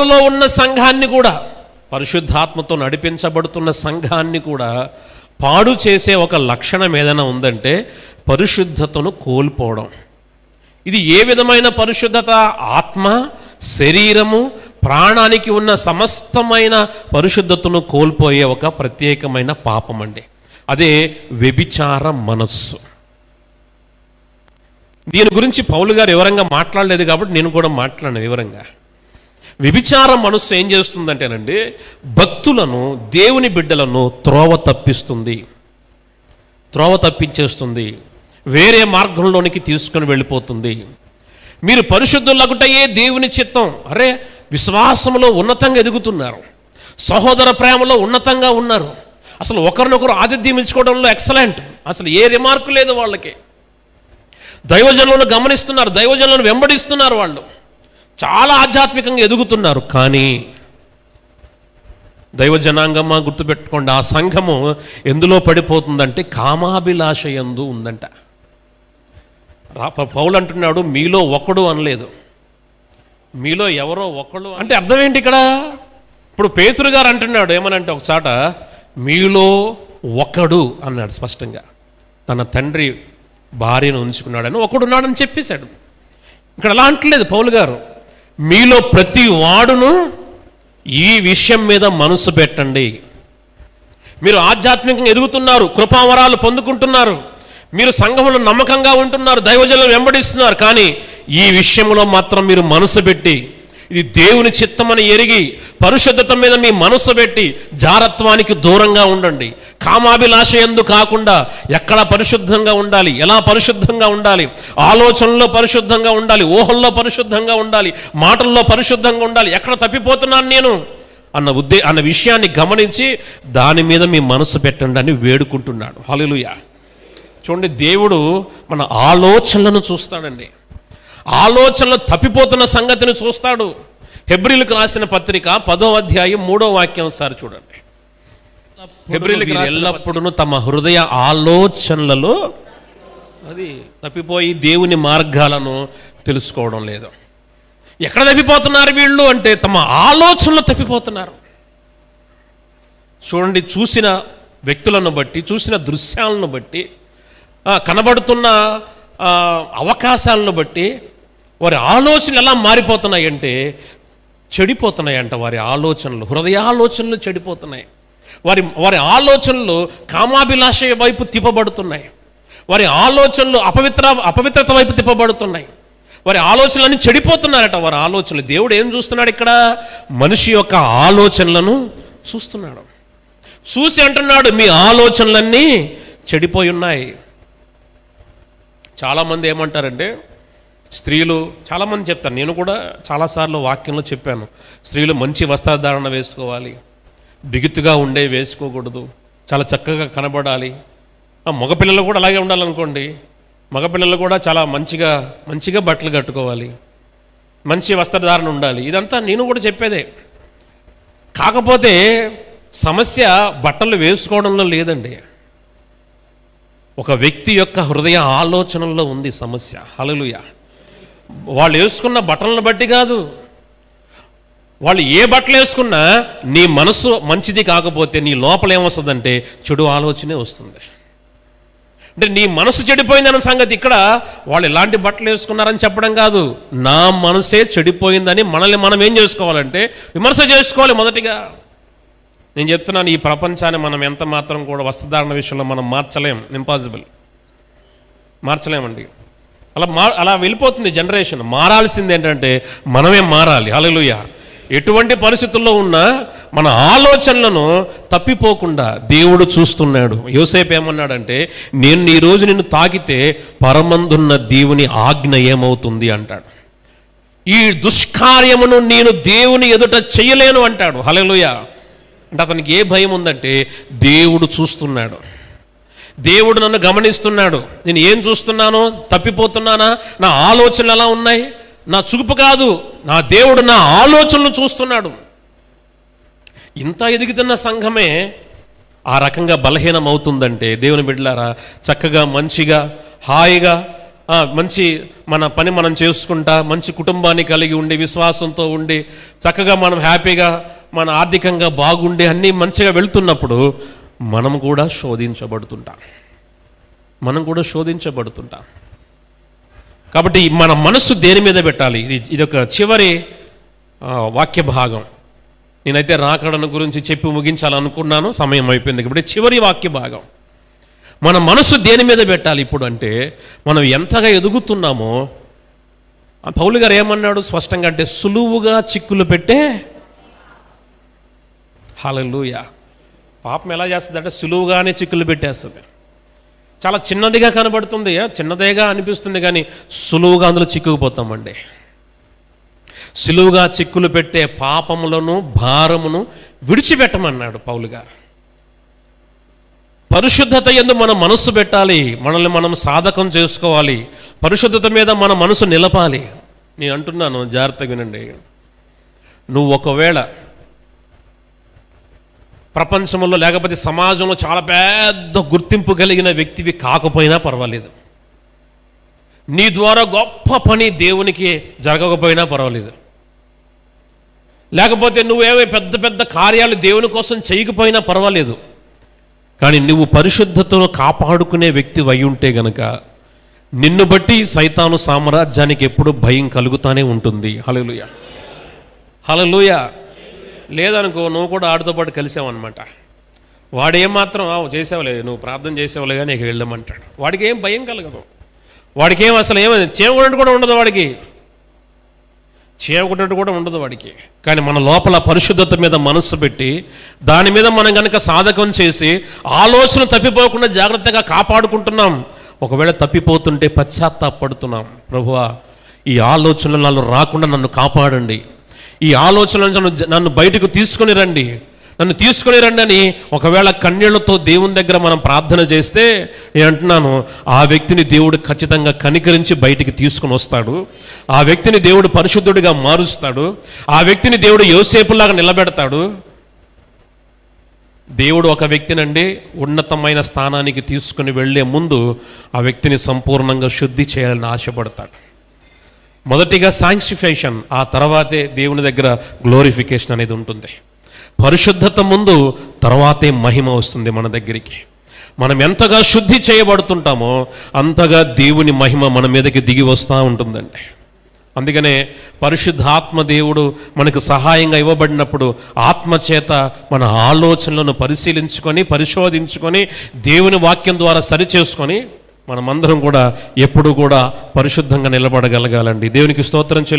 లో ఉన్న సంఘాన్ని కూడా, పరిశుద్ధాత్మతో నడిపించబడుతున్న సంఘాన్ని కూడా పాడు చేసే ఒక లక్షణం ఏదైనా ఉందంటే పరిశుద్ధతను కోల్పోవడం. ఇది ఏ విధమైన పరిశుద్ధత? ఆత్మ, శరీరము, ప్రాణానికి ఉన్న సమస్తమైన పరిశుద్ధతను కోల్పోయే ఒక ప్రత్యేకమైన పాపం అండి. అదే వ్యభిచార మనస్సు. దీని గురించి పౌలు గారు వివరంగా మాట్లాడలేదు కాబట్టి నేను కూడా మాట్లాడాను వివరంగా. వ్యభిచార మనస్సు ఏం చేస్తుందంటేనండి, భక్తులను, దేవుని బిడ్డలను త్రోవ తప్పించేస్తుంది, వేరే మార్గంలోనికి తీసుకొని వెళ్ళిపోతుంది. మీరు పరిశుద్ధులగుటయే దేవుని చిత్తం. అరే, విశ్వాసంలో ఉన్నతంగా ఎదుగుతున్నారు, సహోదర ప్రేమలో ఉన్నతంగా ఉన్నారు, అసలు ఒకరినొకరు ఆతిథ్యం ఇచ్చుకోవడంలో ఎక్సలెంట్, అసలు ఏ రిమార్కు లేదు వాళ్ళకి. దైవజనులను గమనిస్తున్నారు, దైవజనులను వెంబడిస్తున్నారు, వాళ్ళు చాలా ఆధ్యాత్మికంగా ఎదుగుతున్నారు. కానీ దైవజనాంగమ్మ గుర్తుపెట్టుకోండి, ఆ సంఘము ఎందులో పడిపోతుందంటే కామాభిలాష యందు ఉందంట. పౌలు అంటున్నాడు, మీలో ఒకడు అనలేదు, మీలో ఎవరో ఒకడు అంటే అర్థం ఏంటి ఇక్కడ? ఇప్పుడు పేతురు గారు అంటున్నాడు ఏమనంటే, ఒకసాట మీలో ఒకడు అన్నాడు స్పష్టంగా. తన తండ్రి భార్యను ఉంచుకున్నాడని ఒకడున్నాడని చెప్పేశాడు. ఇక్కడ అలా అంటలేదు పౌలు గారు, మీలో ప్రతి వాడును ఈ విషయం మీద మనసు పెట్టండి. మీరు ఆధ్యాత్మికంగా ఎదుగుతున్నారు, కృపావరాలు పొందుకుంటున్నారు, మీరు సంఘంలో నమ్మకంగా ఉంటున్నారు, దైవజనులను వెంబడిస్తున్నారు, కానీ ఈ విషయంలో మాత్రం మీరు మనసు పెట్టి, ఇది దేవుని చిత్తమని ఎరిగి పరిశుద్ధత మీద మీ మనసు పెట్టి జారత్వానికి దూరంగా ఉండండి. కామాభిలాష యందు కాకుండా ఎక్కడ పరిశుద్ధంగా ఉండాలి, ఎలా పరిశుద్ధంగా ఉండాలి, ఆలోచనలో పరిశుద్ధంగా ఉండాలి, ఊహల్లో పరిశుద్ధంగా ఉండాలి, మాటల్లో పరిశుద్ధంగా ఉండాలి, ఎక్కడ తప్పిపోతున్నాను నేను అన్న విషయాన్ని గమనించి దాని మీద మీ మనసు పెట్టండి అని వేడుకుంటున్నాడు. హల్లెలూయా. చూడండి, దేవుడు మన ఆలోచనలను చూస్తాడండి. ఆలోచనలు తప్పిపోతున్న సంగతిని చూస్తాడు. హెబ్రీలకు రాసిన పత్రిక 10వ అధ్యాయం 3వ వాక్యం ఒకసారి చూడండి. హెబ్రీలకు ఎల్లప్పుడూ తమ హృదయ ఆలోచనలలో అది తప్పిపోయి దేవుని మార్గాలను తెలుసుకోవడం లేదు. ఎక్కడ తప్పిపోతున్నారు వీళ్ళు అంటే తమ ఆలోచనలు తప్పిపోతున్నారు. చూడండి, చూసిన వ్యక్తులను బట్టి, చూసిన దృశ్యాలను బట్టి, కనబడుతున్న అవకాశాలను బట్టి వారి ఆలోచనలు ఎలా మారిపోతున్నాయంటే చెడిపోతున్నాయంట. వారి ఆలోచనలు, హృదయాలోచనలు చెడిపోతున్నాయి. వారి ఆలోచనలు కామాభిలాష వైపు తిప్పబడుతున్నాయి. వారి ఆలోచనలు అపవిత్రత వైపు తిప్పబడుతున్నాయి. వారి ఆలోచనలన్నీ చెడిపోతున్నారట. వారి ఆలోచనలు దేవుడు ఏం చూస్తున్నాడు ఇక్కడ? మనిషి యొక్క ఆలోచనలను చూస్తున్నాడు. చూసి అంటున్నాడు, మీ ఆలోచనలన్నీ చెడిపోయి ఉన్నాయి. చాలామంది ఏమంటారంటే, స్త్రీలు చాలామంది చెప్తారు, నేను కూడా చాలాసార్లు వాక్యంలో చెప్పాను, స్త్రీలు మంచి వస్త్రధారణ వేసుకోవాలి, బిగుతుగా ఉండే వేసుకోకూడదు, చాలా చక్కగా కనబడాలి. మగపిల్లలు కూడా అలాగే ఉండాలనుకోండి, మగపిల్లలు కూడా చాలా మంచిగా బట్టలు కట్టుకోవాలి, మంచి వస్త్రధారణ ఉండాలి. ఇదంతా నేను కూడా చెప్పేదే. కాకపోతే సమస్య బట్టలు వేసుకోవడంలో లేదండి, ఒక వ్యక్తి యొక్క హృదయ ఆలోచనల్లో ఉంది సమస్య. హల్లెలూయా. వాళ్ళు వేసుకున్న బట్టలను బట్టి కాదు, వాళ్ళు ఏ బట్టలు వేసుకున్నా నీ మనసు మంచిది కాకపోతే నీ లోపల ఏమొస్తుందంటే చెడు ఆలోచనే వస్తుంది. అంటే నీ మనసు చెడిపోయిందన్న సంగతి ఇక్కడ వాళ్ళు ఎలాంటి బట్టలు వేసుకున్నారని చెప్పడం కాదు, నా మనసే చెడిపోయిందని మనల్ని మనం ఏం చేసుకోవాలంటే విమర్శ చేసుకోవాలి. మొదటిగా నేను చెప్తున్నాను, ఈ ప్రపంచాన్ని మనం ఎంత మాత్రం కూడా వస్త్రధారణ విషయంలో మనం ఇంపాసిబుల్, మార్చలేమండి. అలా వెళ్ళిపోతుంది జనరేషన్. మారాల్సింది ఏంటంటే మనమే మారాలి. హల్లెలూయా. ఎటువంటి పరిస్థితుల్లో ఉన్నా మన ఆలోచనలను తప్పిపోకుండా దేవుడు చూస్తున్నాడు. యోసేపు ఏమన్నాడంటే, నేను ఈ రోజు నిన్ను తాకితే పరమందున్న దేవుని ఆజ్ఞ ఏమవుతుంది అంటాడు. ఈ దుష్కార్యమును నేను దేవుని ఎదుట చేయలేను అంటాడు. హల్లెలూయా. అంటే అతనికి ఏ భయం ఉందంటే దేవుడు చూస్తున్నాడు, దేవుడు నన్ను గమనిస్తున్నాడు. నేను ఏం చూస్తున్నానో, తప్పిపోతున్నానా, నా ఆలోచనలు ఎలా ఉన్నాయి, నా చూపు కాదు, నా దేవుడు నా ఆలోచనలు చూస్తున్నాడు. ఇంత ఎదుగుతున్న సంఘమే ఆ రకంగా బలహీనం అవుతుందంటే, దేవుని బిడ్డలారా, చక్కగా మంచిగా హాయిగా మంచి మన పని మనం చేసుకుంటా మంచి కుటుంబాన్ని కలిగి ఉండి విశ్వాసంతో ఉండి చక్కగా మనం హ్యాపీగా మన ఆర్థికంగా బాగుండి అన్నీ మంచిగా వెళ్తున్నప్పుడు మనం కూడా శోధించబడుతుంటాం. కాబట్టి మన మనస్సు దేని మీద పెట్టాలి? ఇది ఒక చివరి వాక్య భాగం. నేనైతే రాకడను గురించి చెప్పి ముగించాలనుకున్నాను, సమయం అయిపోయింది. కాబట్టి చివరి వాక్య భాగం, మన మనసు దేని మీద పెట్టాలి ఇప్పుడు అంటే మనం ఎంతగా ఎదుగుతున్నామో. పౌలు గారు ఏమన్నాడు స్పష్టంగా అంటే, సులువుగా చిక్కులు పెట్టే. హల్లెలూయా. పాపం ఎలా చేస్తుంది అంటే సులువుగానే చిక్కులు పెట్టేస్తుంది. చాలా చిన్నదిగా కనబడుతుంది, చిన్నదేగా అనిపిస్తుంది, కానీ సులువుగా అందులో చిక్కుకుపోతామండి. సులువుగా చిక్కులు పెట్టే పాపములను భారమును విడిచిపెట్టమన్నాడు పౌలు గారు. పరిశుద్ధత యందు మన మనస్సు పెట్టాలి, మనల్ని మనం సాధకం చేసుకోవాలి, పరిశుద్ధత మీద మన మనసు నిలపాలి. నేను అంటున్నాను, జాగ్రత్తగా వినండి. నువ్వు ఒకవేళ ప్రపంచంలో లేకపోతే సమాజంలో చాలా పెద్ద గుర్తింపు కలిగిన వ్యక్తివి కాకపోయినా పర్వాలేదు, నీ ద్వారా గొప్ప పని దేవునికి జరగకపోయినా పర్వాలేదు, లేకపోతే నువ్వేమీ పెద్ద పెద్ద కార్యాలు దేవుని కోసం చేయకపోయినా పర్వాలేదు, కానీ నువ్వు పరిశుద్ధతను కాపాడుకునే వ్యక్తి అయి ఉంటే గనక నిన్ను బట్టి సైతాను సామ్రాజ్యానికి ఎప్పుడు భయం కలుగుతానే ఉంటుంది. హల్లెలూయా, హల్లెలూయా. లేదనుకో, నువ్వు కూడా ఆడితో పాటు కలిసావన్నమాట. వాడేమాత్రం చేసావులే, నువ్వు ప్రార్థన చేసావులే కానీ నీకు వెళ్ళమంటాడు. వాడికి ఏం భయం కలగదు, వాడికి ఏం అసలు ఏమైంది చేయకూడదు కూడా ఉండదు, చేయకూడదు కూడా ఉండదు వాడికి. కానీ మన లోపల పరిశుద్ధత మీద మనస్సు పెట్టి దాని మీద మనం కనుక సాధకం చేసి ఆలోచన తప్పిపోకుండా జాగ్రత్తగా కాపాడుకుంటున్నాం. ఒకవేళ తప్పిపోతుంటే పశ్చాత్తాపడుతున్నాం, ప్రభువా ఈ ఆలోచనలు నన్ను రాకుండా నన్ను కాపాడండి, ఈ ఆలోచన నన్ను బయటకు తీసుకొని రండి అని ఒకవేళ కన్నీళ్లతో దేవుని దగ్గర మనం ప్రార్థన చేస్తే, నేను అంటున్నాను, ఆ వ్యక్తిని దేవుడు ఖచ్చితంగా కనికరించి బయటికి తీసుకుని వస్తాడు. ఆ వ్యక్తిని దేవుడు పరిశుద్ధుడిగా మారుస్తాడు. ఆ వ్యక్తిని దేవుడు యోసేపులాగా నిలబెడతాడు. దేవుడు ఒక వ్యక్తినండి ఉన్నతమైన స్థానానికి తీసుకుని వెళ్ళే ముందు ఆ వ్యక్తిని సంపూర్ణంగా శుద్ధి చేయాలని ఆశపడతాడు. మొదటిగా సాంక్టిఫికేషన్, ఆ తర్వాతే దేవుని దగ్గర గ్లోరిఫికేషన్ అనేది ఉంటుంది. పరిశుద్ధత ముందు తర్వాతే మహిమ వస్తుంది మన దగ్గరికి. మనం ఎంతగా శుద్ధి చేయబడుతుంటామో అంతగా దేవుని మహిమ మన మీదకి దిగి వస్తూ ఉంటుందండి. అందుకనే పరిశుద్ధాత్మ దేవుడు మనకు సహాయంగా ఇవ్వబడినప్పుడు ఆత్మచేత మన ఆలోచనలను పరిశోధించుకొని దేవుని వాక్యం ద్వారా సరిచేసుకొని మనమందరం కూడా ఎప్పుడు కూడా పరిశుద్ధంగా నిలబడగలగాలండి. దేవునికి స్తోత్రం చెల్లి